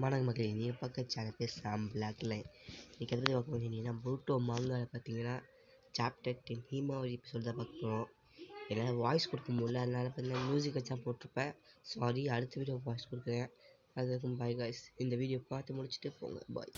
வணக்கம் மக்களே, நீங்கள் பார்க்க சேனல் பேர் சாம் பிளாக் லைன். இன்றைக்கி எதை பற்றி பார்க்க போகிறீங்கன்னா புரூட்டோ மாங்காவில் பார்த்தீங்கன்னா சாப்டர் 10 ஹீமாவரி எபிசோட் தான் பார்க்க போகிறோம். என்னால் வாய்ஸ் கொடுக்க முடியல, அதனால் பார்த்தீங்கன்னா மியூசிக் வச்சா போட்டிருப்பேன். சாரி, அடுத்த வீடியோ வாய்ஸ் கொடுக்குறேன். அதுக்கும் பாய் காய்ஸ். இந்த வீடியோ பார்த்து முடிச்சுட்டு போங்க, பாய்.